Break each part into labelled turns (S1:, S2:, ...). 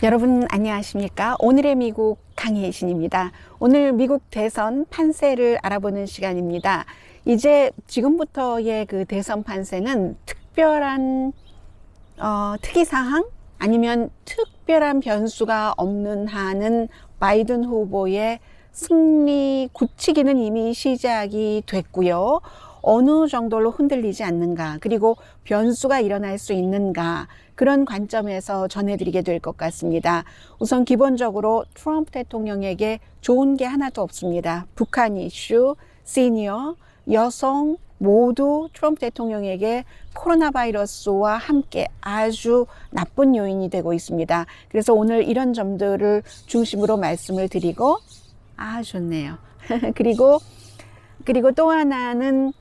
S1: 여러분 안녕하십니까? 오늘의 미국 강혜신입니다. 오늘 미국 대선 판세를 알아보는 시간입니다. 이제 지금부터의 그 대선 판세는 특별한 특이사항 아니면 특별한 변수가 없는 한은 바이든 후보의 승리 굳히기는 이미 시작이 됐고요. 어느 정도로 흔들리지 않는가, 그리고 변수가 일어날 수 있는가, 그런 관점에서 전해드리게 될 것 같습니다. 우선 기본적으로 트럼프 대통령에게 좋은 게 하나도 없습니다. 북한 이슈, 시니어, 여성 모두 트럼프 대통령에게 코로나 바이러스와 함께 아주 나쁜 요인이 되고 있습니다. 그래서 오늘 이런 점들을 중심으로 말씀을 드리고, 좋네요. 그리고 또 하나는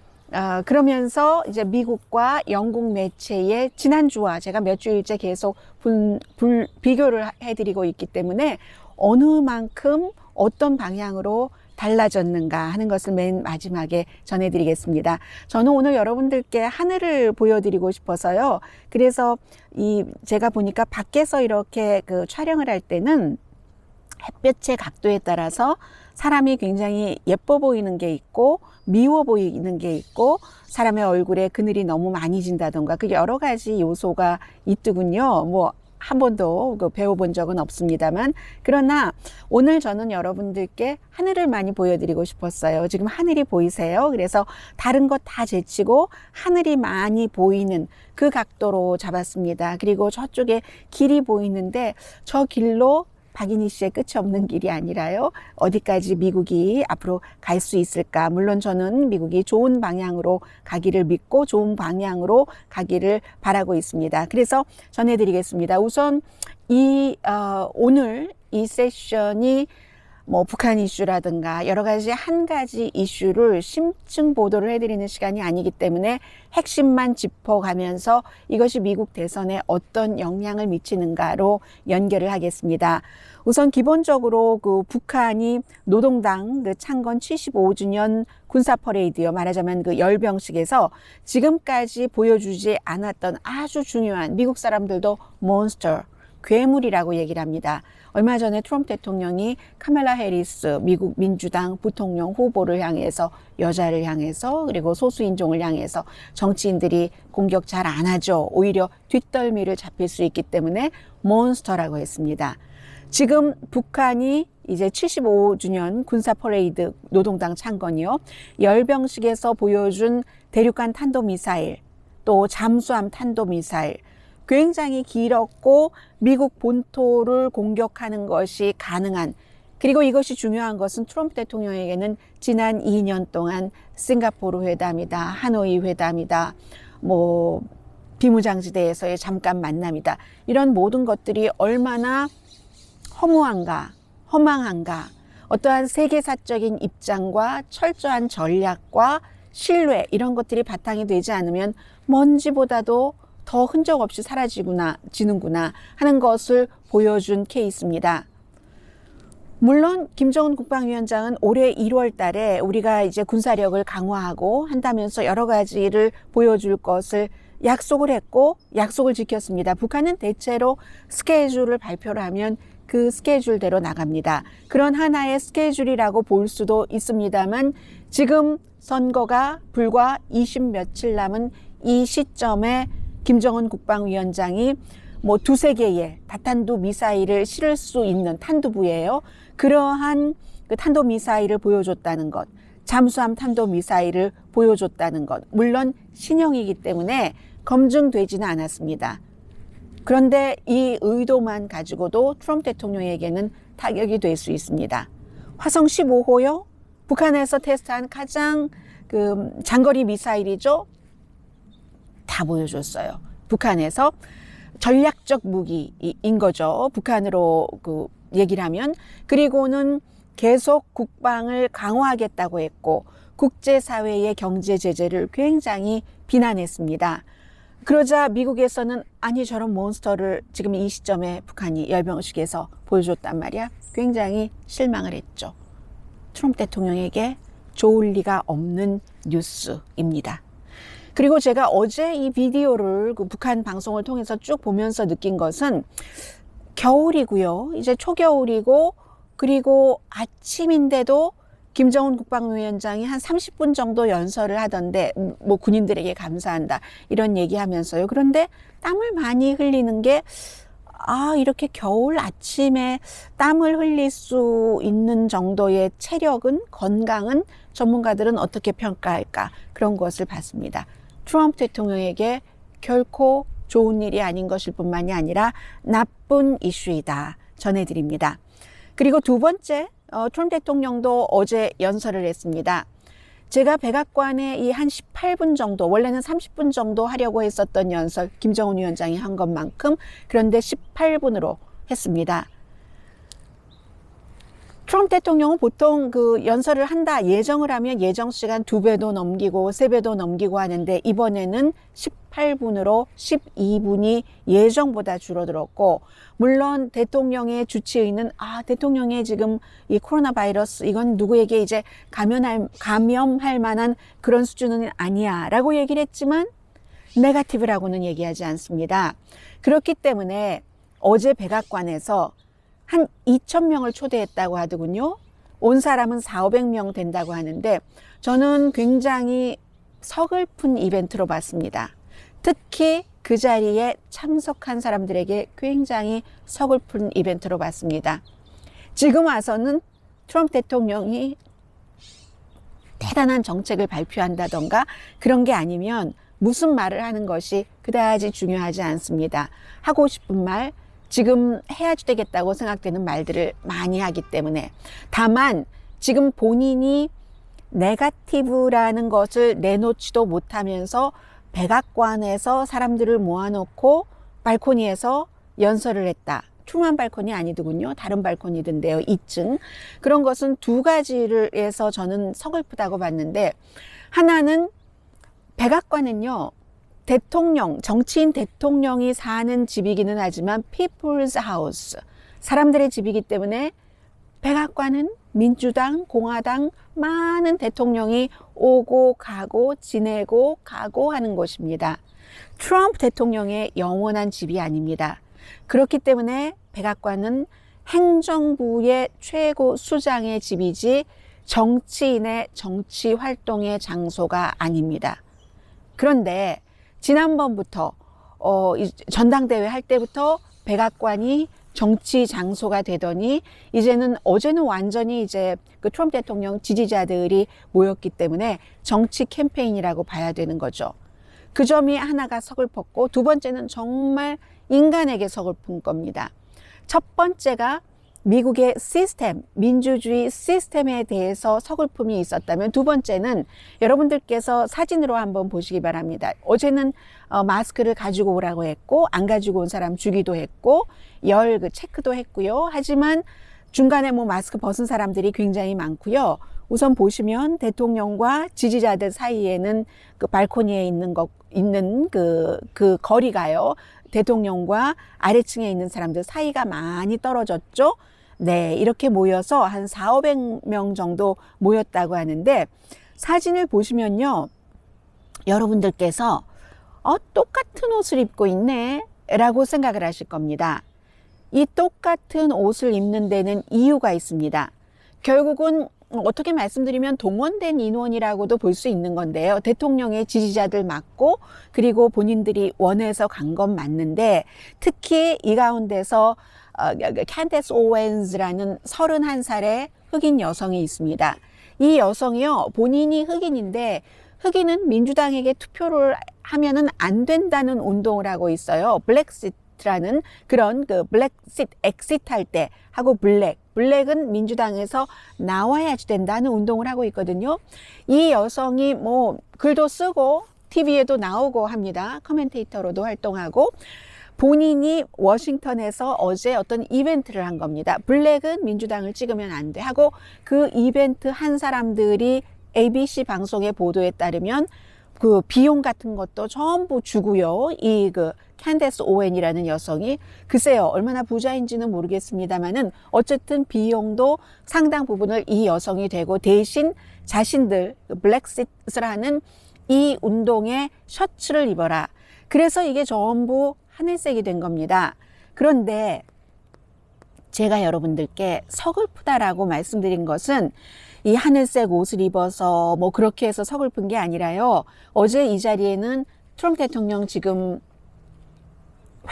S1: 그러면서 이제 미국과 영국 매체의 지난주와 제가 몇 주일째 계속 비교를 해드리고 있기 때문에 어느 만큼 어떤 방향으로 달라졌는가 하는 것을 맨 마지막에 전해드리겠습니다. 저는 오늘 여러분들께 하늘을 보여드리고 싶어서요. 그래서 제가 보니까 밖에서 이렇게 촬영을 할 때는 햇볕의 각도에 따라서 사람이 굉장히 예뻐 보이는 게 있고 미워 보이는 게 있고 사람의 얼굴에 그늘이 너무 많이 진다던가 그 여러 가지 요소가 있더군요. 한 번도 배워본 적은 없습니다만, 그러나 오늘 저는 여러분들께 하늘을 많이 보여드리고 싶었어요. 지금 하늘이 보이세요? 그래서 다른 것 다 제치고 하늘이 많이 보이는 그 각도로 잡았습니다. 그리고 저쪽에 길이 보이는데 저 길로 박인희 씨의 끝이 없는 길이 아니라요. 어디까지 미국이 앞으로 갈 수 있을까? 물론 저는 미국이 좋은 방향으로 가기를 믿고 좋은 방향으로 가기를 바라고 있습니다. 그래서 전해드리겠습니다. 우선 오늘 이 세션이 북한 이슈라든가 여러 가지 한 가지 이슈를 심층 보도를 해드리는 시간이 아니기 때문에 핵심만 짚어가면서 이것이 미국 대선에 어떤 영향을 미치는가로 연결을 하겠습니다. 우선 기본적으로 북한이 노동당 창건 75주년 군사 퍼레이드요. 말하자면 열병식에서 지금까지 보여주지 않았던 아주 중요한, 미국 사람들도 몬스터, 괴물이라고 얘기를 합니다. 얼마 전에 트럼프 대통령이 카멜라 해리스 미국 민주당 부통령 후보를 향해서, 여자를 향해서, 그리고 소수인종을 향해서 정치인들이 공격 잘 안 하죠. 오히려 뒷덜미를 잡힐 수 있기 때문에 몬스터라고 했습니다. 지금 북한이 이제 75주년 군사 퍼레이드 노동당 창건이요. 열병식에서 보여준 대륙간 탄도미사일, 또 잠수함 탄도미사일, 굉장히 길었고 미국 본토를 공격하는 것이 가능한, 그리고 이것이 중요한 것은 트럼프 대통령에게는 지난 2년 동안 싱가포르 회담이다, 하노이 회담이다, 비무장지대에서의 잠깐 만남이다, 이런 모든 것들이 얼마나 허무한가, 허망한가, 어떠한 세계사적인 입장과 철저한 전략과 신뢰, 이런 것들이 바탕이 되지 않으면 먼지보다도 더 흔적 없이 지는구나 하는 것을 보여준 케이스입니다. 물론 김정은 국방위원장은 올해 1월 달에 우리가 이제 군사력을 강화하고 한다면서 여러 가지를 보여줄 것을 약속을 했고 약속을 지켰습니다. 북한은 대체로 스케줄을 발표를 하면 그 스케줄대로 나갑니다. 그런 하나의 스케줄이라고 볼 수도 있습니다만, 지금 선거가 불과 20 며칠 남은 이 시점에 김정은 국방위원장이 두세 개의 다탄두 미사일을 실을 수 있는 탄두부예요. 그러한 탄도미사일을 보여줬다는 것, 잠수함 탄도미사일을 보여줬다는 것, 물론 신형이기 때문에 검증되지는 않았습니다. 그런데 이 의도만 가지고도 트럼프 대통령에게는 타격이 될 수 있습니다. 화성 15호요. 북한에서 테스트한 가장 장거리 미사일이죠. 다 보여줬어요. 북한에서 전략적 무기인 거죠. 북한으로 얘기를 하면. 그리고는 계속 국방을 강화하겠다고 했고 국제사회의 경제 제재를 굉장히 비난했습니다. 그러자 미국에서는 아니 저런 몬스터를 지금 이 시점에 북한이 열병식에서 보여줬단 말이야. 굉장히 실망을 했죠. 트럼프 대통령에게 좋을 리가 없는 뉴스입니다. 그리고 제가 어제 이 비디오를 북한 방송을 통해서 쭉 보면서 느낀 것은 겨울이고요. 이제 초겨울이고, 그리고 아침인데도 김정은 국방위원장이 한 30분 정도 연설을 하던데, 뭐 군인들에게 감사한다 이런 얘기하면서요. 그런데 땀을 많이 흘리는 게, 이렇게 겨울 아침에 땀을 흘릴 수 있는 정도의 체력은, 건강은 전문가들은 어떻게 평가할까, 그런 것을 봤습니다. 트럼프 대통령에게 결코 좋은 일이 아닌 것일 뿐만이 아니라 나쁜 이슈이다 전해드립니다. 그리고 두 번째, 트럼프 대통령도 어제 연설을 했습니다. 제가 백악관에 이 한 18분 정도, 원래는 30분 정도 하려고 했었던 연설, 김정은 위원장이 한 것만큼, 그런데 18분으로 했습니다. 트럼프 대통령은 보통 그 연설을 한다, 예정을 하면 예정 시간 2배도 넘기고 3배도 넘기고 하는데, 이번에는 18분으로 12분이 예정보다 줄어들었고, 물론 대통령의 주치의는 대통령의 지금 이 코로나 바이러스, 이건 누구에게 이제 감염할 만한 그런 수준은 아니야 라고 얘기를 했지만 네거티브라고는 얘기하지 않습니다. 그렇기 때문에 어제 백악관에서 한 2,000명을 초대했다고 하더군요. 온 사람은 400~500명 된다고 하는데, 저는 굉장히 서글픈 이벤트로 봤습니다. 특히 그 자리에 참석한 사람들에게 굉장히 서글픈 이벤트로 봤습니다. 지금 와서는 트럼프 대통령이 대단한 정책을 발표한다던가 그런 게 아니면 무슨 말을 하는 것이 그다지 중요하지 않습니다. 하고 싶은 말, 지금 해야지 되겠다고 생각되는 말들을 많이 하기 때문에. 다만 지금 본인이 네거티브라는 것을 내놓지도 못하면서 백악관에서 사람들을 모아놓고 발코니에서 연설을 했다. 트루만 발코니 아니더군요. 다른 발코니던데요. 2층. 그런 것은 두 가지를 해서 저는 서글프다고 봤는데, 하나는 백악관은요, 대통령, 정치인 대통령이 사는 집이기는 하지만 people's house, 사람들의 집이기 때문에 백악관은 민주당, 공화당 많은 대통령이 오고 가고 지내고 가고 하는 곳입니다. 트럼프 대통령의 영원한 집이 아닙니다. 그렇기 때문에 백악관은 행정부의 최고 수장의 집이지 정치인의 정치 활동의 장소가 아닙니다. 그런데 지난번부터 전당대회 할 때부터 백악관이 정치 장소가 되더니, 이제는 어제는 완전히 이제 그 트럼프 대통령 지지자들이 모였기 때문에 정치 캠페인이라고 봐야 되는 거죠. 그 점이 하나가 서글펐고, 두 번째는 정말 인간에게 서글픈 겁니다. 첫 번째가 미국의 시스템, 민주주의 시스템에 대해서 서글픔이 있었다면, 두 번째는 여러분들께서 사진으로 한번 보시기 바랍니다. 어제는 마스크를 가지고 오라고 했고, 안 가지고 온 사람 주기도 했고, 그 체크도 했고요. 하지만 중간에 뭐 마스크 벗은 사람들이 굉장히 많고요. 우선 보시면 대통령과 지지자들 사이에는 그 발코니에 있는 그 거리가요, 대통령과 아래층에 있는 사람들 사이가 많이 떨어졌죠. 네, 이렇게 모여서 한 400~500명 정도 모였다고 하는데, 사진을 보시면요, 여러분들께서 똑같은 옷을 입고 있네 라고 생각을 하실 겁니다. 이 똑같은 옷을 입는 데는 이유가 있습니다. 결국은 어떻게 말씀드리면 동원된 인원이라고도 볼 수 있는 건데요. 대통령의 지지자들 맞고, 그리고 본인들이 원해서 간 건 맞는데, 특히 이 가운데서 캔데스 오웬즈라는 31살의 흑인 여성이 있습니다. 이 여성이요, 본인이 흑인인데, 흑인은 민주당에게 투표를 하면은 안 된다는 운동을 하고 있어요. 블랙시트라는 그런 그 블랙시트 엑시트 할 때 하고 블랙은 민주당에서 나와야지 된다는 운동을 하고 있거든요. 이 여성이 뭐 글도 쓰고 TV에도 나오고 합니다. 커멘테이터로도 활동하고, 본인이 워싱턴에서 어제 어떤 이벤트를 한 겁니다. 블랙은 민주당을 찍으면 안 돼 하고, 그 이벤트 한 사람들이 ABC 방송의 보도에 따르면 그 비용 같은 것도 전부 주고요. 이 그 캔데스 오웬이라는 여성이, 글쎄요, 얼마나 부자인지는 모르겠습니다만은 어쨌든 비용도 상당 부분을 이 여성이 되고, 대신 자신들 블랙시트라는 이 운동의 셔츠를 입어라. 그래서 이게 전부 하늘색이 된 겁니다. 그런데 제가 여러분들께 서글프다라고 말씀드린 것은 이 하늘색 옷을 입어서 뭐 그렇게 해서 서글픈 게 아니라요. 어제 이 자리에는 트럼프 대통령 지금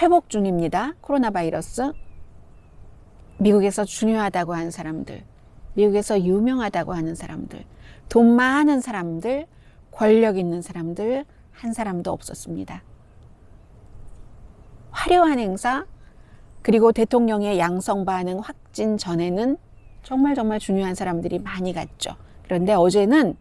S1: 회복 중입니다. 코로나 바이러스. 미국에서 중요하다고 하는 사람들, 미국에서 유명하다고 하는 사람들, 돈 많은 사람들, 권력 있는 사람들 한 사람도 없었습니다. 화려한 행사, 그리고 대통령의 양성 반응 확진 전에는 정말 중요한 사람들이 많이 갔죠. 그런데 어제는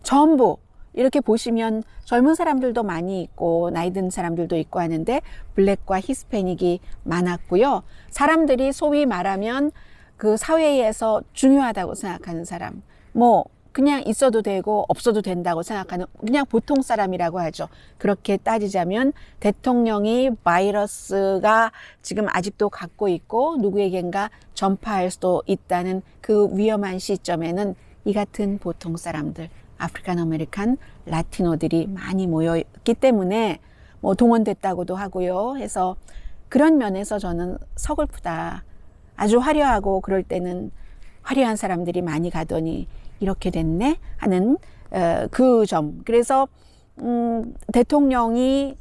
S1: 전부 이렇게 보시면 젊은 사람들도 많이 있고 나이 든 사람들도 있고 하는데 블랙과 히스패닉이 많았고요. 사람들이 소위 말하면 그 사회에서 중요하다고 생각하는 사람, 뭐 그냥 있어도 되고 없어도 된다고 생각하는 그냥 보통 사람이라고 하죠. 그렇게 따지자면 대통령이 바이러스가 지금 아직도 갖고 있고 누구에겐가 전파할 수도 있다는 그 위험한 시점에는 이 같은 보통 사람들, 아프리칸 아메리칸, 라티노들이 많이 모여 있기 때문에 뭐 동원됐다고도 하고요. 해서 그런 면에서 저는 서글프다. 아주 화려하고 그럴 때는 화려한 사람들이 많이 가더니 이렇게 됐네 하는 그 점. 그래서 대통령이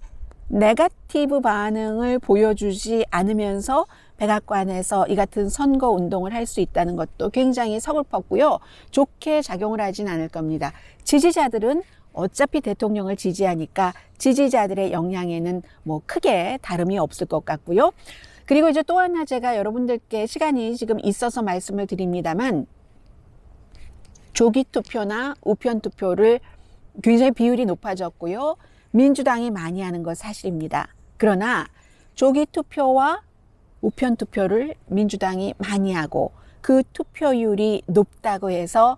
S1: 네거티브 반응을 보여주지 않으면서 백악관에서 이 같은 선거 운동을 할 수 있다는 것도 굉장히 서글펐고요. 좋게 작용을 하진 않을 겁니다. 지지자들은 어차피 대통령을 지지하니까 지지자들의 영향에는 뭐 크게 다름이 없을 것 같고요. 그리고 이제 또 하나 제가 여러분들께 시간이 지금 있어서 말씀을 드립니다만 조기 투표나 우편 투표를 굉장히 비율이 높아졌고요. 민주당이 많이 하는 건 사실입니다. 그러나 조기 투표와 우편 투표를 민주당이 많이 하고 그 투표율이 높다고 해서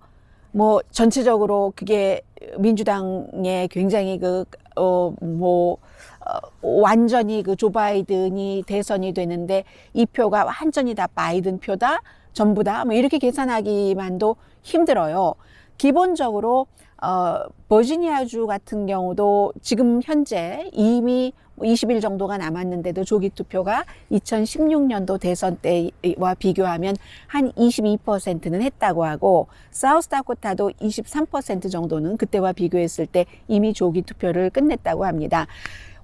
S1: 뭐 전체적으로 그게 민주당의 굉장히 완전히 그 조 바이든이 대선이 되는데 이 표가 완전히 다 바이든 표다, 전부 다 뭐 이렇게 계산하기만도 힘들어요. 기본적으로 버지니아주 같은 경우도 지금 현재 이미 20일 정도가 남았는데도 조기 투표가 2016년도 대선 때와 비교하면 한 22%는 했다고 하고 사우스다코타도 23% 정도는 그때와 비교했을 때 이미 조기 투표를 끝냈다고 합니다.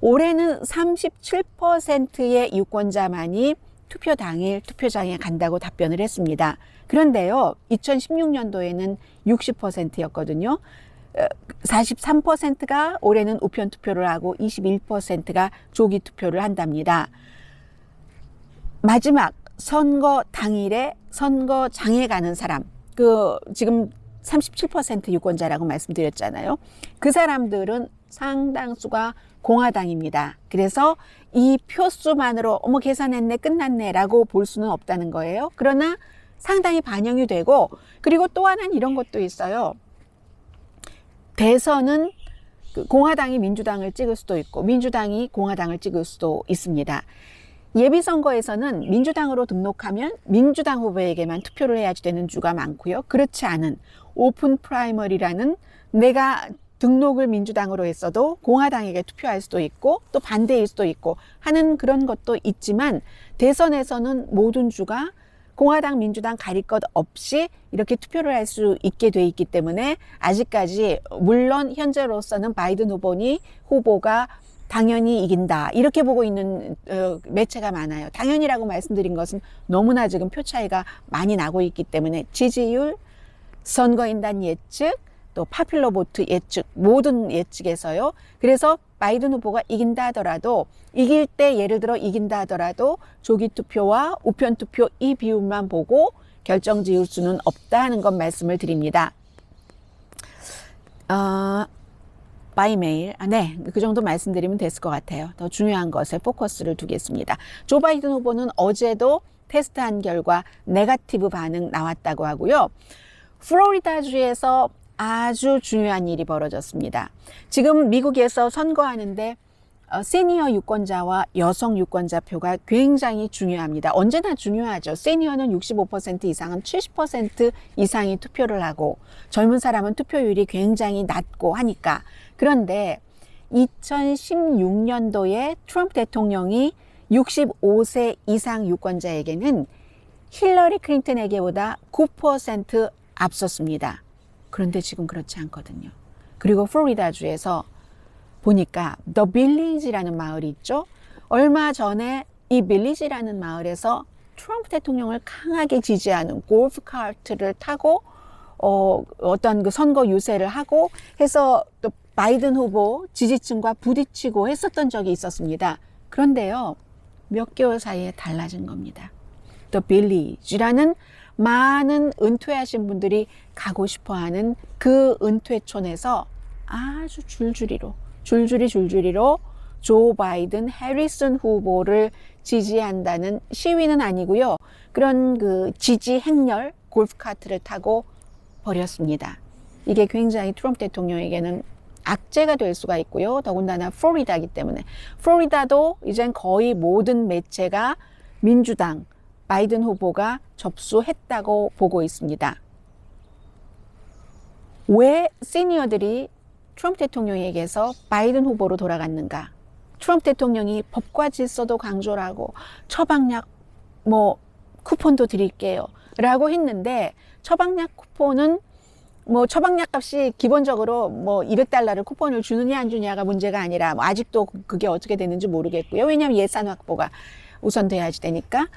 S1: 올해는 37%의 유권자만이 투표 당일 투표장에 간다고 답변을 했습니다. 그런데요, 2016년도에는 60%였거든요. 43%가 올해는 우편 투표를 하고 21%가 조기 투표를 한답니다. 마지막 선거 당일에 선거장에 가는 사람, 지금 37% 유권자라고 말씀드렸잖아요. 그 사람들은 상당수가 공화당입니다. 그래서 이 표수만으로 어머 계산했네 끝났네 라고 볼 수는 없다는 거예요. 그러나 상당히 반영이 되고, 그리고 또 하나는 이런 것도 있어요. 대선은 공화당이 민주당을 찍을 수도 있고 민주당이 공화당을 찍을 수도 있습니다. 예비선거에서는 민주당으로 등록하면 민주당 후보에게만 투표를 해야지 되는 주가 많고요. 그렇지 않은 오픈 프라이머리라는 내가 등록을 민주당으로 했어도 공화당에게 투표할 수도 있고 또 반대일 수도 있고 하는 그런 것도 있지만 대선에서는 모든 주가 공화당, 민주당 가릴 것 없이 이렇게 투표를 할 수 있게 돼 있기 때문에 아직까지 물론 현재로서는 바이든 후보가 당연히 이긴다 이렇게 보고 있는 매체가 많아요. 당연히라고 말씀드린 것은 너무나 지금 표 차이가 많이 나고 있기 때문에 지지율, 선거인단 예측, 또 파퓰러 보트 예측, 모든 예측에서요. 그래서 바이든 후보가 이긴다 하더라도 이길 때 예를 들어 이긴다 하더라도 조기 투표와 우편 투표 이 비율만 보고 결정 지을 수는 없다는 것 말씀을 드립니다. 바이 메일. 네, 그 정도 말씀드리면 됐을 것 같아요. 더 중요한 것에 포커스를 두겠습니다. 조 바이든 후보는 어제도 테스트한 결과 네거티브 반응 나왔다고 하고요. 플로리다주에서 아주 중요한 일이 벌어졌습니다. 지금 미국에서 선거하는데 시니어 유권자와 여성 유권자 표가 굉장히 중요합니다. 언제나 중요하죠. 시니어는 65% 이상은 70% 이상이 투표를 하고 젊은 사람은 투표율이 굉장히 낮고 하니까. 그런데 2016년도에 트럼프 대통령이 65세 이상 유권자에게는 힐러리 클린턴에게보다 9% 앞섰습니다. 그런데 지금 그렇지 않거든요. 그리고 플로리다주에서 보니까 The Village라는 마을이 있죠. 얼마 전에 이 빌리지라는 마을에서 트럼프 대통령을 강하게 지지하는 골프카트를 타고 어떤 그 선거 유세를 하고 해서 또 바이든 후보 지지층과 부딪히고 했었던 적이 있었습니다. 그런데요, 몇 개월 사이에 달라진 겁니다. The Village라는 많은 은퇴하신 분들이 가고 싶어하는 그 은퇴촌에서 아주 줄줄이로 조 바이든 해리슨 후보를 지지한다는 시위는 아니고요. 그런 그 지지 행렬 골프카트를 타고 버렸습니다. 이게 굉장히 트럼프 대통령에게는 악재가 될 수가 있고요. 더군다나 플로리다이기 때문에 플로리다도 이젠 거의 모든 매체가 민주당 바이든 후보가 접수했다고 보고 있습니다. 왜 시니어들이 트럼프 대통령에게서 바이든 후보로 돌아갔는가? 트럼프 대통령이 법과 질서도 강조를 하고 처방약 쿠폰도 드릴게요 라고 했는데, 처방약 쿠폰은 처방약 값이 기본적으로 $200를 쿠폰을 주느냐 안 주느냐가 문제가 아니라 아직도 그게 어떻게 되는지 모르겠고요. 왜냐하면 예산 확보가 우선 돼야지 되니까.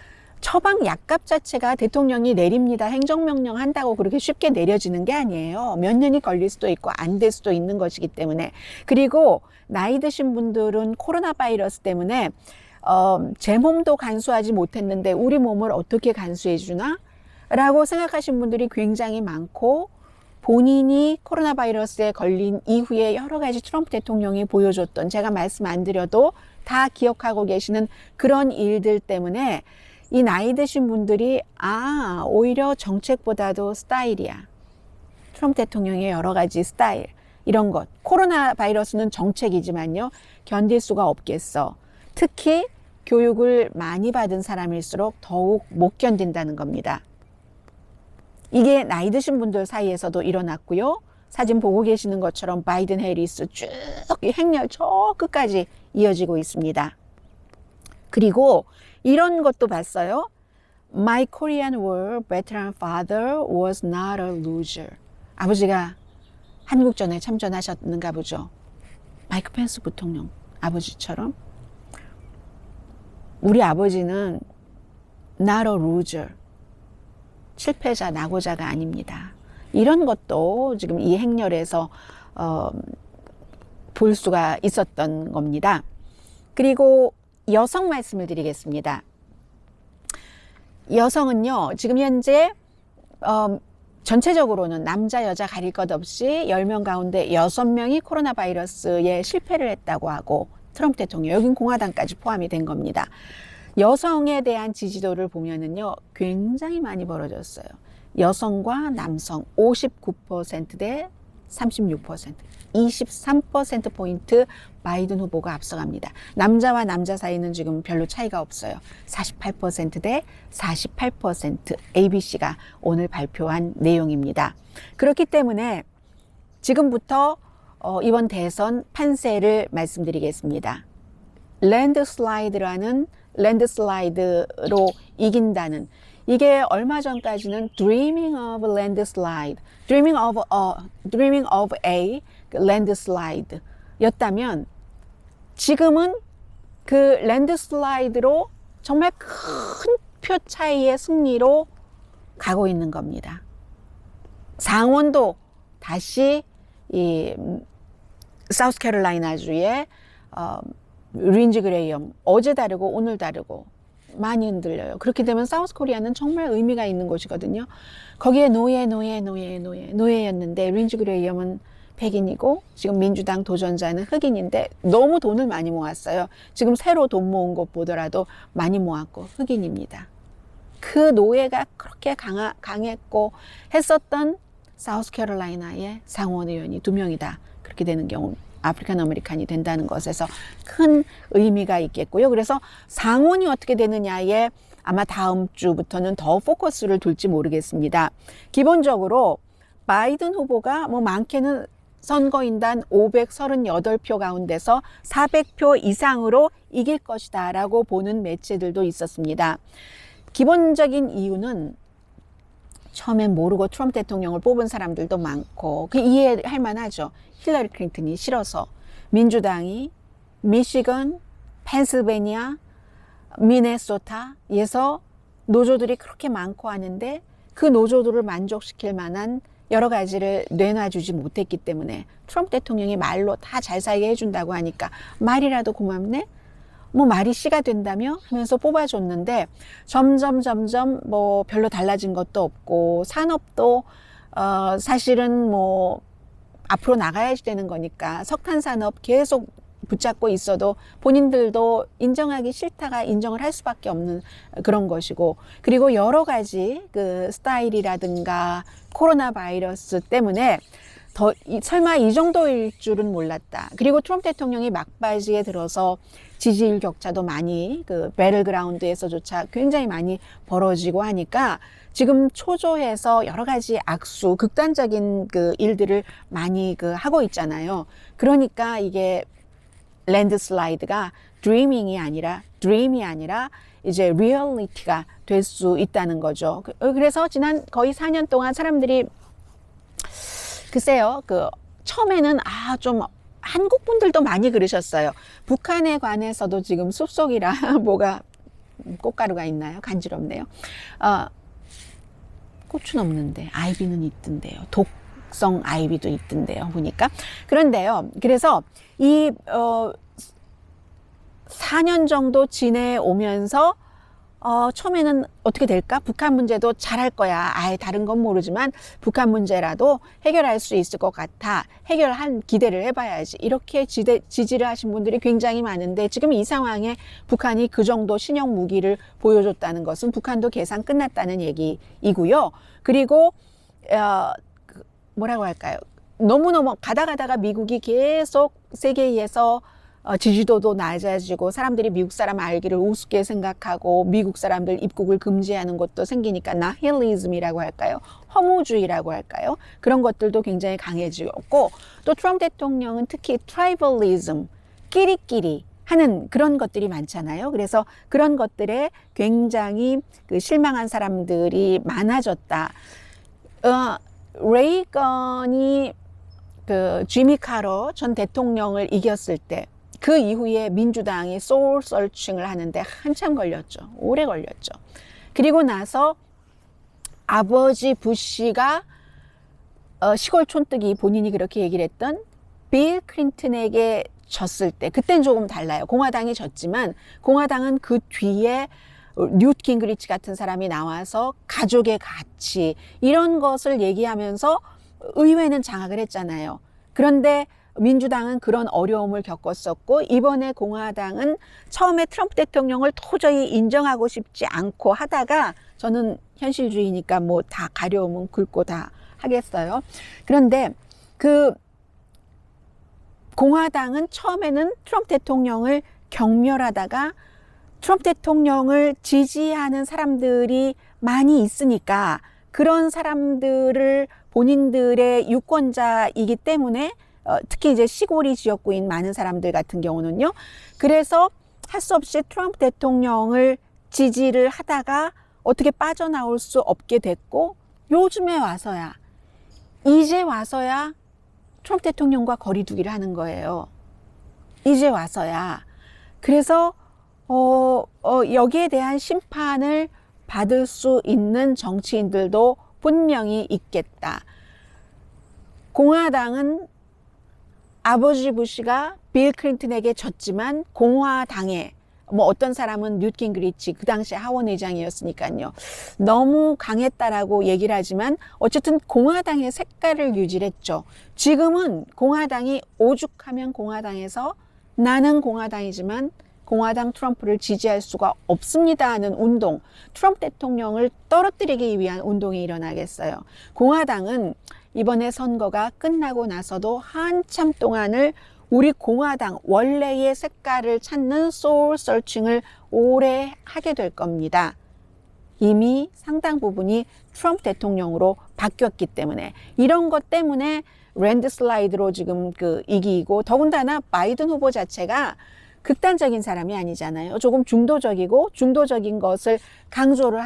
S1: 처방 약값 자체가 대통령이 내립니다, 행정명령 한다고 그렇게 쉽게 내려지는 게 아니에요. 몇 년이 걸릴 수도 있고 안 될 수도 있는 것이기 때문에. 그리고 나이 드신 분들은 코로나 바이러스 때문에 제 몸도 간수하지 못했는데 우리 몸을 어떻게 간수해 주나? 라고 생각하신 분들이 굉장히 많고, 본인이 코로나 바이러스에 걸린 이후에 여러 가지 트럼프 대통령이 보여줬던, 제가 말씀 안 드려도 다 기억하고 계시는 그런 일들 때문에 이 나이 드신 분들이 오히려 정책보다도 스타일이야. 트럼프 대통령의 여러 가지 스타일, 이런 것. 코로나 바이러스는 정책이지만요, 견딜 수가 없겠어. 특히 교육을 많이 받은 사람일수록 더욱 못 견딘다는 겁니다. 이게 나이 드신 분들 사이에서도 일어났고요. 사진 보고 계시는 것처럼 바이든 해리스 쭉 행렬 저 끝까지 이어지고 있습니다. 그리고 이런 것도 봤어요. My Korean War veteran father was not a loser. 아버지가 한국전에 참전하셨는가 보죠. 마이크 펜스 부통령 아버지처럼. 우리 아버지는 not a loser. 실패자, 낙오자가 아닙니다. 이런 것도 지금 이 행렬에서 볼 수가 있었던 겁니다. 그리고 여성 말씀을 드리겠습니다. 여성은요, 지금 현재 전체적으로는 남자 여자 가릴 것 없이 10명 가운데 6명이 코로나 바이러스에 실패를 했다고 하고, 트럼프 대통령, 여긴 공화당까지 포함이 된 겁니다. 여성에 대한 지지도를 보면은요, 굉장히 많이 벌어졌어요. 여성과 남성 59% 대 36%, 23%포인트 바이든 후보가 앞서갑니다. 남자와 남자 사이는 지금 별로 차이가 없어요. 48% 대 48%, ABC가 오늘 발표한 내용입니다. 그렇기 때문에 지금부터 이번 대선 판세를 말씀드리겠습니다. 랜드슬라이드로 이긴다는, 이게 얼마 전까지는 dreaming of landslide, dreaming of a landslide 였다면, 지금은 그 랜드슬라이드로 정말 큰 표 차이의 승리로 가고 있는 겁니다. 상원도 다시 이 사우스캐롤라이나주의 린지 그레이엄, 어제 다르고 오늘 다르고 많이 흔들려요. 그렇게 되면 사우스코리아는 정말 의미가 있는 곳이거든요. 거기에 노예였는데 린지 그레이엄은 백인이고 지금 민주당 도전자는 흑인인데 너무 돈을 많이 모았어요. 지금 새로 돈 모은 것 보더라도 많이 모았고 흑인입니다. 그 노예가 그렇게 강했고 했었던 사우스캐롤라이나의 상원 의원이 2명이다. 그렇게 되는 경우 아프리칸 아메리칸이 된다는 것에서 큰 의미가 있겠고요. 그래서 상원이 어떻게 되느냐에 아마 다음 주부터는 더 포커스를 둘지 모르겠습니다. 기본적으로 바이든 후보가 많게는 선거인단 538표 가운데서 400표 이상으로 이길 것이다 라고 보는 매체들도 있었습니다. 기본적인 이유는 처음엔 모르고 트럼프 대통령을 뽑은 사람들도 많고 그 이해할 만하죠. 힐러리 클린턴이 싫어서. 민주당이 미시건, 펜실베니아, 미네소타에서 노조들이 그렇게 많고 하는데 그 노조들을 만족시킬 만한 여러 가지를 내놔주지 못했기 때문에 트럼프 대통령이 말로 다 잘 살게 해준다고 하니까 말이라도 고맙네? 뭐 말이 씨가 된다며 하면서 뽑아줬는데 점점 뭐 별로 달라진 것도 없고 산업도 사실은 뭐 앞으로 나가야 되는 거니까 석탄 산업 계속 붙잡고 있어도 본인들도 인정하기 싫다가 인정을 할 수밖에 없는 그런 것이고, 그리고 여러 가지 그 스타일이라든가 코로나 바이러스 때문에 설마 이 정도일 줄은 몰랐다. 그리고 트럼프 대통령이 막바지에 들어서 지지율 격차도 많이 그 배틀그라운드에서조차 굉장히 많이 벌어지고 하니까 지금 초조해서 여러 가지 악수, 극단적인 그 일들을 많이 그 하고 있잖아요. 그러니까 이게 랜드슬라이드가 드림이 아니라 이제 리얼리티가 될 수 있다는 거죠. 그래서 지난 거의 4년 동안 사람들이 글쎄요, 처음에는 좀 한국 분들도 많이 그러셨어요. 북한에 관해서도 지금 숲속이라 뭐가 꽃가루가 있나요? 간지럽네요. 꽃은 없는데 아이비는 있던데요. 독성 아이비도 있던데요. 보니까. 그런데요. 그래서 이 4년 정도 지내오면서 처음에는 어떻게 될까? 북한 문제도 잘할 거야. 아예 다른 건 모르지만 북한 문제라도 해결할 수 있을 것 같아. 해결한 기대를 해봐야지. 이렇게 지지를 하신 분들이 굉장히 많은데 지금 이 상황에 북한이 그 정도 신형 무기를 보여줬다는 것은 북한도 계산 끝났다는 얘기이고요. 그리고 뭐라고 할까요? 너무너무 가다가 미국이 계속 세계에서 지지도도 낮아지고 사람들이 미국 사람 알기를 우습게 생각하고 미국 사람들 입국을 금지하는 것도 생기니까 나힐리즘이라고 할까요? 허무주의라고 할까요? 그런 것들도 굉장히 강해지고 또 트럼프 대통령은 특히 트라이벌리즘, 끼리끼리 하는 그런 것들이 많잖아요. 그래서 그런 것들에 굉장히 실망한 사람들이 많아졌다. 레이건이 지미 카터 전 대통령을 이겼을 때 그 이후에 민주당이 소울 서칭을 하는데 한참 걸렸죠. 오래 걸렸죠. 그리고 나서 아버지 부시가 시골 촌뜨기 본인이 그렇게 얘기를 했던 빌 클린턴에게 졌을 때 그때는 조금 달라요. 공화당이 졌지만 공화당은 그 뒤에 뉴트 깅그리치 같은 사람이 나와서 가족의 가치 이런 것을 얘기하면서 의회는 장악을 했잖아요. 그런데 민주당은 그런 어려움을 겪었었고 이번에 공화당은 처음에 트럼프 대통령을 도저히 인정하고 싶지 않고 하다가 저는 현실주의니까 뭐 다 가려우면 긁고 다 하겠어요. 그런데 공화당은 처음에는 트럼프 대통령을 경멸하다가 트럼프 대통령을 지지하는 사람들이 많이 있으니까 그런 사람들을 본인들의 유권자이기 때문에 특히 이제 시골이 지역구인 많은 사람들 같은 경우는요. 그래서 할 수 없이 트럼프 대통령을 지지를 하다가 어떻게 빠져나올 수 없게 됐고 이제 와서야 트럼프 대통령과 거리두기를 하는 거예요. 이제 와서야. 그래서 여기에 대한 심판을 받을 수 있는 정치인들도 분명히 있겠다. 공화당은 아버지 부시가 빌 클린턴에게 졌지만 공화당에 뭐 어떤 사람은 뉴트 깅그리치 그 당시 하원 의장이었으니까요. 너무 강했다라고 얘기를 하지만 어쨌든 공화당의 색깔을 유지했죠. 지금은 공화당이 오죽하면 공화당에서 나는 공화당이지만 공화당 트럼프를 지지할 수가 없습니다 하는 운동, 트럼프 대통령을 떨어뜨리기 위한 운동이 일어나겠어요. 공화당은 이번에 선거가 끝나고 나서도 한참 동안을 우리 공화당 원래의 색깔을 찾는 소울 서칭을 오래 하게 될 겁니다. 이미 상당 부분이 트럼프 대통령으로 바뀌었기 때문에 이런 것 때문에 랜드슬라이드로 지금 이기고 더군다나 바이든 후보 자체가 극단적인 사람이 아니잖아요. 조금 중도적이고 중도적인 것을 강조를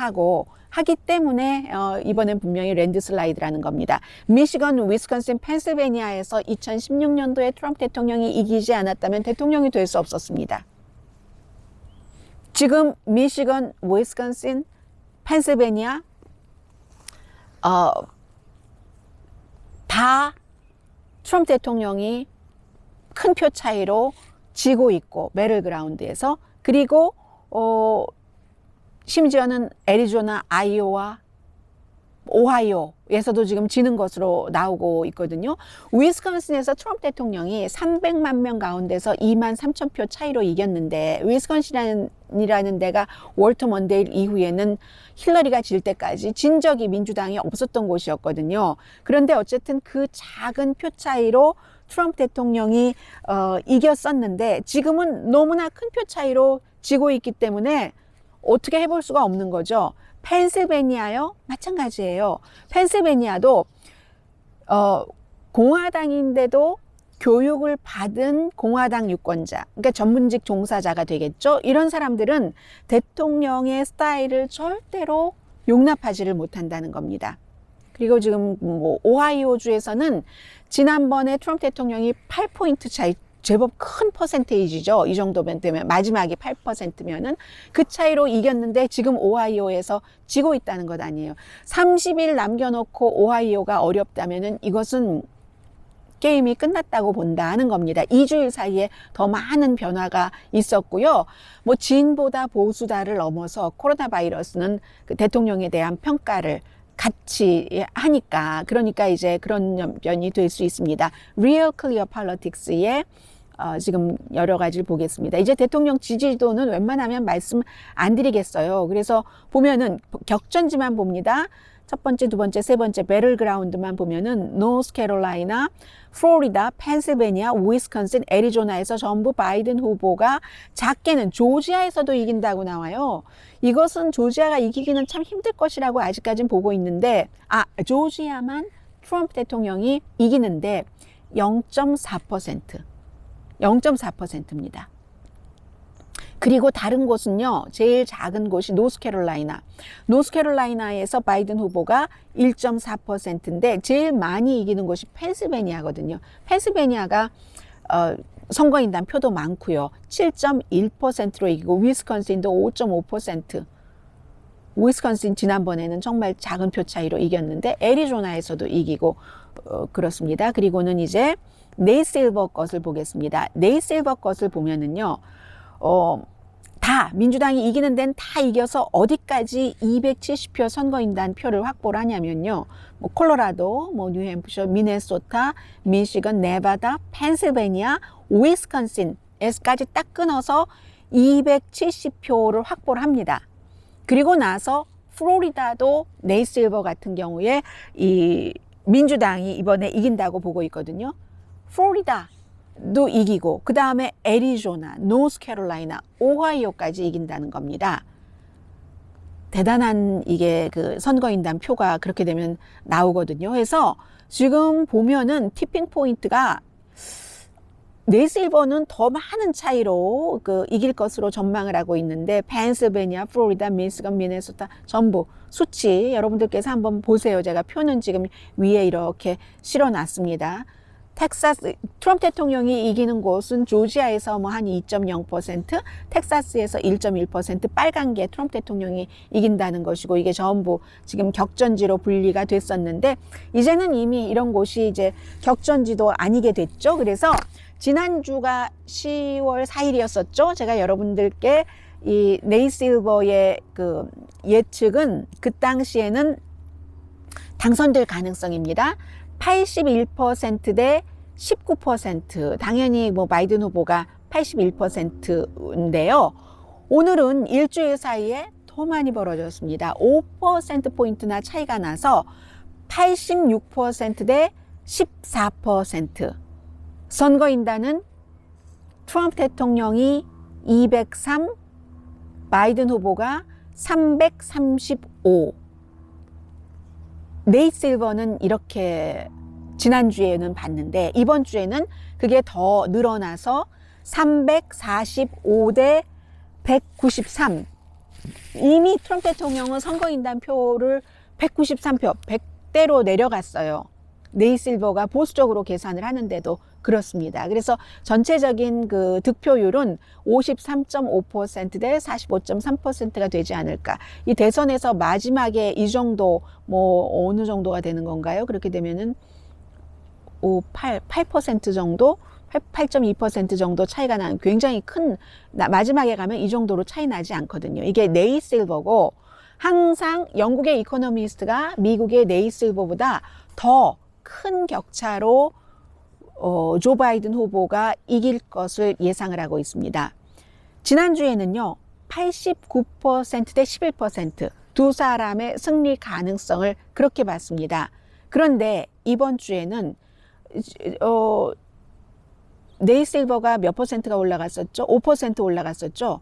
S1: 하기 때문에 이번엔 분명히 랜드슬라이드라는 겁니다. 미시건, 위스콘신, 펜실베니아에서 2016년도에 트럼프 대통령이 이기지 않았다면 대통령이 될 수 없었습니다. 지금 미시건, 위스콘신, 펜실베니아 다 트럼프 대통령이 큰 표 차이로 지고 있고 배틀그라운드에서, 그리고 심지어는 애리조나, 아이오와 오하이오에서도 지금 지는 것으로 나오고 있거든요. 위스콘신에서 트럼프 대통령이 300만 명 가운데서 2만 3천 표 차이로 이겼는데, 위스콘신이라는 데가 월터 먼데일 이후에는 힐러리가 질 때까지 진 적이 민주당이 없었던 곳이었거든요. 그런데 어쨌든 그 작은 표 차이로 트럼프 대통령이 이겼었는데, 지금은 너무나 큰 표 차이로 지고 있기 때문에 어떻게 해볼 수가 없는 거죠. 펜실베니아요, 마찬가지예요. 펜실베니아도 공화당인데도 교육을 받은 공화당 유권자, 그러니까 전문직 종사자가 되겠죠. 이런 사람들은 대통령의 스타일을 절대로 용납하지를 못한다는 겁니다. 그리고 지금 오하이오주에서는 지난번에 트럼프 대통령이 8포인트 차이, 제법 큰 퍼센테이지죠. 이 정도면 되면, 마지막이 8%면은 그 차이로 이겼는데 지금 오하이오에서 지고 있다는 것 아니에요. 30일 남겨놓고 오하이오가 어렵다면은 이것은 게임이 끝났다고 본다는 겁니다. 2주일 사이에 더 많은 변화가 있었고요. 진보다 보수다를 넘어서 코로나 바이러스는 그 대통령에 대한 평가를 같이 하니까, 그러니까 이제 그런 면이 될 수 있습니다. Real Clear Politics의 지금 여러 가지를 보겠습니다. 이제 대통령 지지도는 웬만하면 말씀 안 드리겠어요. 그래서 보면은 격전지만 봅니다. 첫 번째, 두 번째, 세 번째 배틀그라운드만 보면은 노스캐롤라이나, 플로리다, 펜실베니아, 위스콘신, 애리조나에서 전부 바이든 후보가, 작게는 조지아에서도 이긴다고 나와요. 이것은 조지아가 이기기는 참 힘들 것이라고 아직까지는 보고 있는데, 조지아만 트럼프 대통령이 이기는데 0.4%, 0.4%입니다. 그리고 다른 곳은요, 제일 작은 곳이 노스캐롤라이나에서 바이든 후보가 1.4%인데 제일 많이 이기는 곳이 펜실베니아거든요. 펜실베니아가 선거인단 표도 많고요. 7.1%로 이기고, 위스콘신도 5.5%. 위스콘신 지난번에는 정말 작은 표 차이로 이겼는데 애리조나에서도 이기고 그렇습니다. 그리고는 이제 네이실버 것을 보겠습니다. 네이실버 것을 보면은요, 다 민주당이 이기는 데는 다 이겨서 어디까지 270표 선거인단 표를 확보를 하냐면요, 콜로라도, 뉴햄프셔, 미네소타, 미시건, 네바다, 펜실베니아, 위스콘신에서까지 딱 끊어서 270표를 확보를 합니다. 그리고 나서 플로리다도 네이실버 같은 경우에 이 민주당이 이번에 이긴다고 보고 있거든요. 플로리다도 이기고, 그 다음에 애리조나, 노스캐롤라이나, 오하이오까지 이긴다는 겁니다. 대단한 이게 그 선거인단 표가 그렇게 되면 나오거든요. 그래서 지금 보면은 티핑 포인트가 네이실버는 더 많은 차이로 이길 것으로 전망을 하고 있는데, 펜실베니아, 플로리다, 미시건, 미네소타 전부 수치 여러분들께서 한번 보세요. 제가 표는 지금 위에 이렇게 실어놨습니다. 텍사스, 트럼프 대통령이 이기는 곳은 조지아에서 한 2.0%, 텍사스에서 1.1%, 빨간 게 트럼프 대통령이 이긴다는 것이고, 이게 전부 지금 격전지로 분리가 됐었는데, 이제는 이미 이런 곳이 이제 격전지도 아니게 됐죠. 그래서 지난주가 10월 4일이었었죠. 제가 여러분들께 이 네이실버의 그 예측은 그 당시에는 당선될 가능성입니다. 81% 대 19%. 당연히 바이든 후보가 81%인데요. 오늘은 일주일 사이에 더 많이 벌어졌습니다. 5%포인트나 차이가 나서 86%대 14%. 선거인단은 트럼프 대통령이 203, 바이든 후보가 335. 네이실버는 이렇게 지난주에는 봤는데, 이번 주에는 그게 더 늘어나서 345대 193. 이미 트럼프 대통령은 선거인단 표를 193표, 100대로 내려갔어요. 네이 실버가 보수적으로 계산을 하는데도 그렇습니다. 그래서 전체적인 그 득표율은 53.5% 대 45.3%가 되지 않을까. 이 대선에서 마지막에 이 정도, 뭐 어느 정도가 되는 건가요? 그렇게 되면은 8% 정도, 8.2% 정도 차이가 나는 굉장히 큰, 마지막에 가면 이 정도로 차이 나지 않거든요. 이게 네이 실버고, 항상 영국의 이코노미스트가 미국의 네이 실버보다 더 큰 격차로 조 바이든 후보가 이길 것을 예상을 하고 있습니다. 지난주에는요, 89% 대 11% 두 사람의 승리 가능성을 그렇게 봤습니다. 그런데 이번 주에는 네이 실버가 몇 %가 올라갔었죠? 5% 올라갔었죠?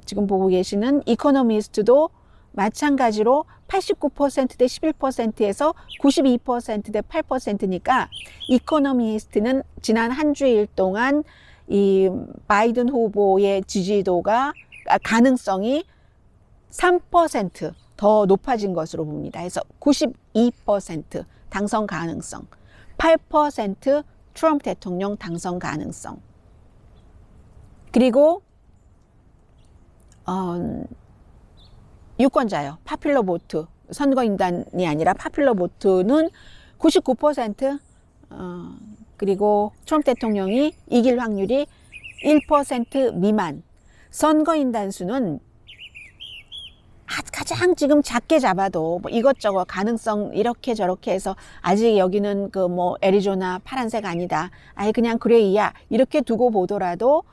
S1: 지금 보고 계시는 이코노미스트도 마찬가지로 89% 대 11%에서 92% 대 8%니까 이코노미스트는 지난 한 주일 동안 이 바이든 후보의 지지도가 가능성이 3% 더 높아진 것으로 봅니다. 그래서 92% 당선 가능성, 8% 트럼프 대통령 당선 가능성. 그리고 유권자요. 파퓰러 보트. 선거인단이 아니라 파퓰러 보트는 99%, 그리고 트럼프 대통령이 이길 확률이 1% 미만. 선거인단 수는 가장 지금 작게 잡아도 뭐 이것저것 가능성 이렇게 저렇게 해서 아직 여기는 그 뭐 애리조나 파란색 아니다. 아예 그냥 그레이야. 이렇게 두고 보더라도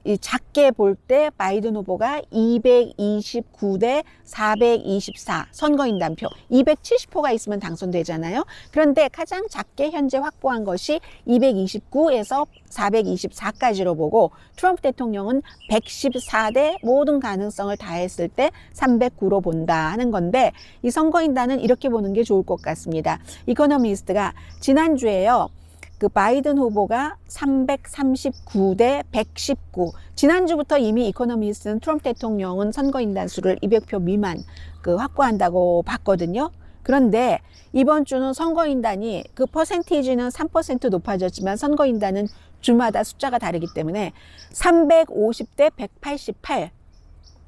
S1: 이 작게 볼 때 바이든 후보가 229대 424 선거인단표 270표가 있으면 당선되잖아요. 그런데 가장 작게 현재 확보한 것이 229에서 424까지로 보고 트럼프 대통령은 114대 모든 가능성을 다했을 때 309로 본다 하는 건데 이 선거인단은 이렇게 보는 게 좋을 것 같습니다. 이코노미스트가 지난주에요. 그 바이든 후보가 339대 119. 지난주부터 이미 이코노미스트는 트럼프 대통령은 선거인단 수를 200표 미만 확보한다고 봤거든요. 그런데 이번 주는 선거인단이 그 퍼센티지는 3% 높아졌지만 선거인단은 주마다 숫자가 다르기 때문에 350대 188.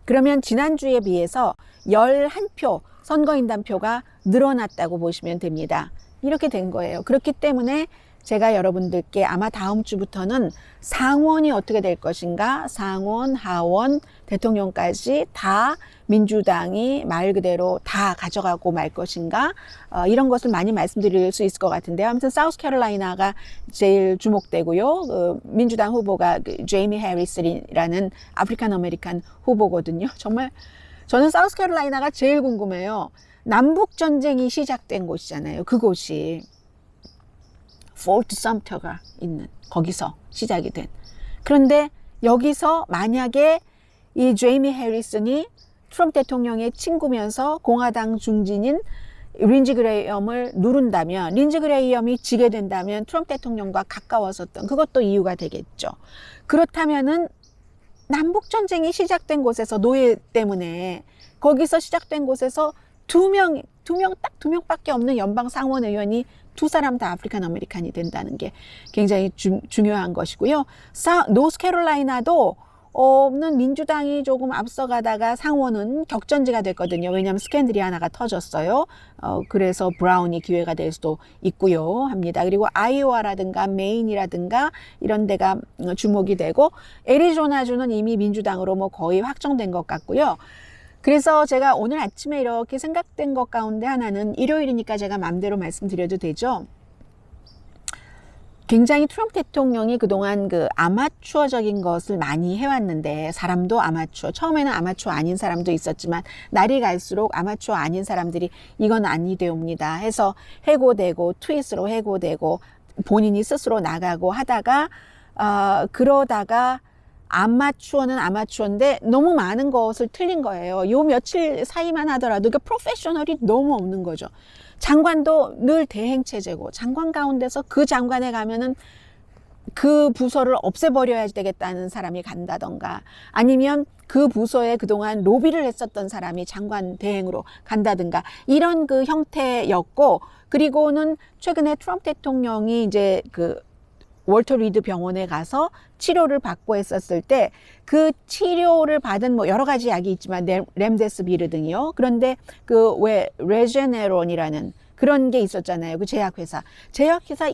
S1: 그러면 지난주에 비해서 11표 선거인단표가 늘어났다고 보시면 됩니다. 이렇게 된 거예요. 그렇기 때문에 제가 여러분들께 아마 다음 주부터는 상원이 어떻게 될 것인가, 상원, 하원, 대통령까지 다 민주당이 말 그대로 다 가져가고 말 것인가, 이런 것을 많이 말씀드릴 수 있을 것 같은데요. 아무튼 사우스캐롤라이나가 제일 주목되고요. 민주당 후보가 제이미 해리스라는 아프리칸 아메리칸 후보거든요. 정말 저는 사우스캐롤라이나가 제일 궁금해요. 남북 전쟁이 시작된 곳이잖아요. 그곳이. 포트 섬터가 있는 거기서 시작이 된. 그런데 여기서 만약에 이 제이미 해리슨이 트럼프 대통령의 친구면서 공화당 중진인 린지 그레이엄을 누른다면, 린지 그레이엄이 지게 된다면 트럼프 대통령과 가까웠었던 그것도 이유가 되겠죠. 그렇다면은 남북 전쟁이 시작된 곳에서 노예 때문에 거기서 시작된 곳에서 두 명밖에 없는 연방 상원 의원이 두 사람 다 아프리칸 아메리칸이 된다는 게 굉장히 중요한 것이고요. 노스캐롤라이나도 없는 민주당이 조금 앞서가다가 상원은 격전지가 됐거든요. 왜냐하면 스캔들이 하나가 터졌어요. 그래서 브라운이 기회가 될 수도 있고요 합니다. 그리고 아이오와라든가 메인이라든가 이런 데가 주목이 되고 애리조나주는 이미 민주당으로 뭐 거의 확정된 것 같고요. 그래서 제가 오늘 아침에 이렇게 생각된 것 가운데 하나는 일요일이니까 제가 마음대로 말씀드려도 되죠. 굉장히 트럼프 대통령이 그동안 그 아마추어적인 것을 많이 해왔는데 사람도 아마추어, 처음에는 아마추어 아닌 사람도 있었지만 날이 갈수록 아마추어 아닌 사람들이 이건 아니되옵니다 해서 해고되고 트윗으로 해고되고 본인이 스스로 나가고 하다가 그러다가 아마추어는 아마추어인데 너무 많은 것을 틀린 거예요. 요 며칠 사이만 하더라도 그 프로페셔널이 너무 없는 거죠. 장관도 늘 대행 체제고 장관 가운데서 그 장관에 가면은 그 부서를 없애버려야 되겠다는 사람이 간다던가, 아니면 그 부서에 그동안 로비를 했었던 사람이 장관 대행으로 간다든가, 이런 그 형태였고, 그리고는 최근에 트럼프 대통령이 이제 그 월터 리드 병원에 가서 치료를 받고 했었을 때, 그 치료를 받은 뭐 여러 가지 약이 있지만 렘데스비르 등이요. 그런데 그 왜 레제네론이라는 그런 게 있었잖아요. 그 제약회사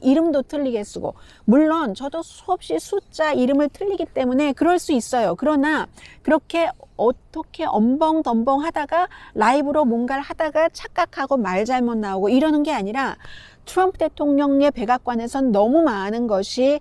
S1: 이름도 틀리게 쓰고, 물론 저도 수없이 숫자 이름을 틀리기 때문에 그럴 수 있어요. 그러나 그렇게 어떻게 엄벙덤벙 하다가 라이브로 뭔가를 하다가 착각하고 말 잘못 나오고 이러는 게 아니라, 트럼프 대통령의 백악관에선 너무 많은 것이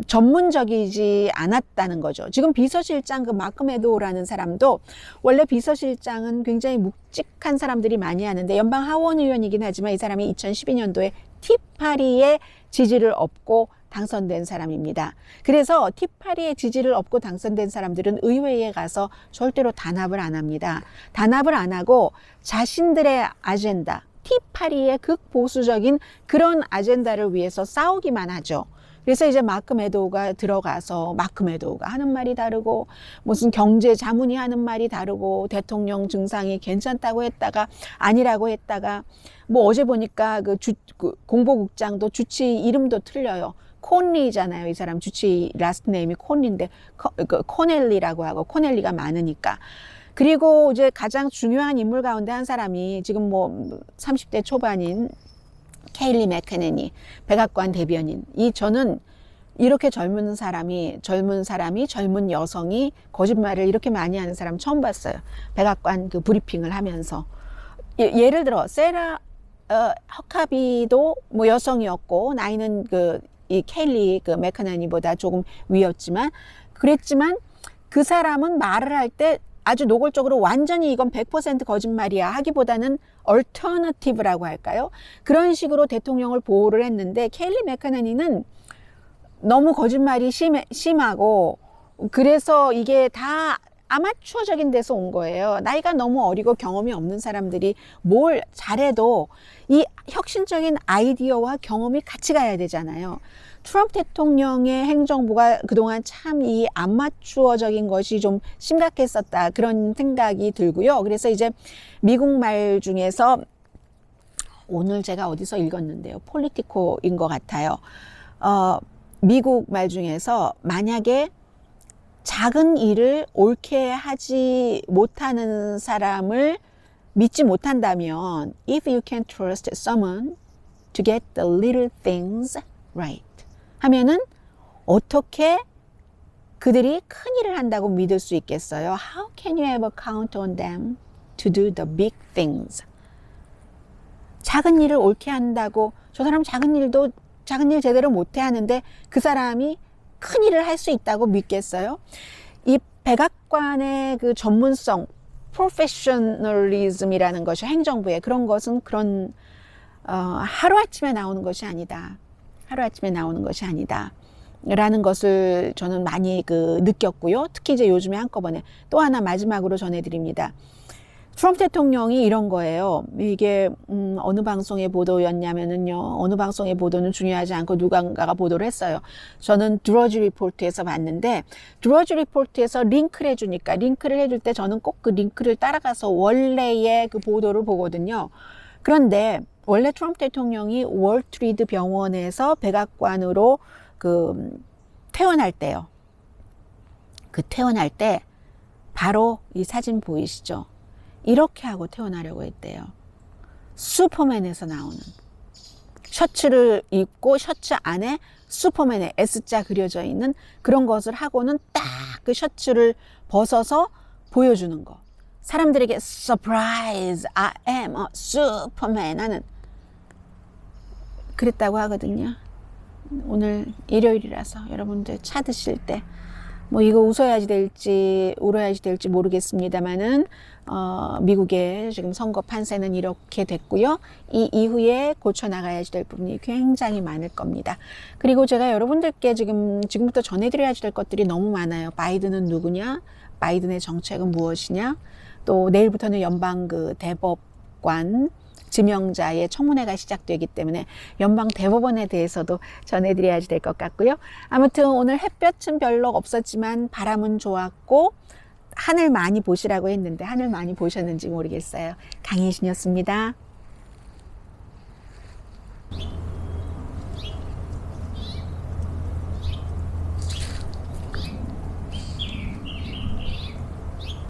S1: 전문적이지 않았다는 거죠. 지금 비서실장 그 마크 메도우라는 사람도, 원래 비서실장은 굉장히 묵직한 사람들이 많이 하는데 연방 하원 의원이긴 하지만 이 사람이 2012년도에 티파리의 지지를 얻고 당선된 사람입니다. 그래서 티파리의 지지를 얻고 당선된 사람들은 의회에 가서 절대로 단합을 안 합니다. 단합을 안 하고 자신들의 아젠다, 티파리의 극보수적인 그런 아젠다를 위해서 싸우기만 하죠. 그래서 이제 마크 메도우가 들어가서, 마크 메도우가 하는 말이 다르고, 무슨 경제 자문이 하는 말이 다르고, 대통령 증상이 괜찮다고 했다가 아니라고 했다가, 뭐 어제 보니까 그 공보국장도 주치 이름도 틀려요. 콘리잖아요. 이 사람 주치 라스트 네임이 콘리인데 코넬리라고 하고, 코넬리가 많으니까. 그리고 이제 가장 중요한 인물 가운데 한 사람이 지금 뭐 30대 초반인 케일리 맥케네니 백악관 대변인. 저는 이렇게 젊은 사람이 젊은 여성이 거짓말을 이렇게 많이 하는 사람 처음 봤어요. 백악관 그 브리핑을 하면서. 예를 들어 세라 허카비도 뭐 여성이었고, 나이는 이 케일리 맥케네니보다 조금 위였지만, 그랬지만 그 사람은 말을 할 때 아주 노골적으로 완전히 이건 100% 거짓말이야 하기보다는 얼터너티브라고 할까요? 그런 식으로 대통령을 보호를 했는데, 케일리 맥케네니는 너무 거짓말이 심하고, 그래서 이게 다 아마추어적인 데서 온 거예요. 나이가 너무 어리고 경험이 없는 사람들이 뭘 잘해도 이 혁신적인 아이디어와 경험이 같이 가야 되잖아요. 트럼프 대통령의 행정부가 그동안 참 이 아마추어적인 것이 좀 심각했었다, 그런 생각이 들고요. 그래서 이제 미국 말 중에서, 오늘 제가 어디서 읽었는데요, 폴리티코인 것 같아요. 미국 말 중에서 만약에 작은 일을 옳게 하지 못하는 사람을 믿지 못한다면, if you can trust someone to get the little things right, 하면은 어떻게 그들이 큰 일을 한다고 믿을 수 있겠어요? How can you ever count on them to do the big things? 작은 일을 옳게 한다고, 저 사람 작은 일 제대로 못해 하는데 그 사람이 큰 일을 할 수 있다고 믿겠어요? 이 백악관의 그 전문성, 프로페셔널리즘이라는 것이, 행정부의 그런 것은 하루아침에 나오는 것이 아니다. 하루아침에 나오는 것이 아니다. 라는 것을 저는 많이 느꼈고요. 특히 이제 요즘에 한꺼번에 또 하나 마지막으로 전해드립니다. 트럼프 대통령이 이런 거예요. 이게 어느 방송의 보도였냐면은요, 어느 방송의 보도는 중요하지 않고 누군가가 보도를 했어요. 저는 드러지 리포트에서 봤는데, 드러지 리포트에서 링크를 해주니까, 링크를 해줄 때 저는 꼭 그 링크를 따라가서 원래의 그 보도를 보거든요. 그런데 원래 트럼프 대통령이 월트 리드 병원에서 백악관으로 퇴원할 때요. 그 퇴원할 때 바로 이 사진 보이시죠? 이렇게 하고 퇴원하려고 했대요. 슈퍼맨에서 나오는 셔츠를 입고, 셔츠 안에 슈퍼맨의 S자 그려져 있는 그런 것을 하고는 딱 그 셔츠를 벗어서 보여주는 거. 사람들에게 surprise, I am a superman 하는, 그랬다고 하거든요. 오늘 일요일이라서 여러분들 차 드실 때 뭐 이거 웃어야지 될지 울어야지 될지 모르겠습니다만은, 미국의 지금 선거 판세는 이렇게 됐고요. 이 이후에 고쳐나가야지 될 부분이 굉장히 많을 겁니다. 그리고 제가 여러분들께 지금부터 전해드려야지 될 것들이 너무 많아요. 바이든은 누구냐? 바이든의 정책은 무엇이냐? 또 내일부터는 연방 대법관 지명자의 청문회가 시작되기 때문에 연방 대법원에 대해서도 전해드려야지 될 것 같고요. 아무튼 오늘 햇볕은 별로 없었지만 바람은 좋았고 하늘 많이 보시라고 했는데 하늘 많이 보셨는지 모르겠어요. 강혜신이었습니다.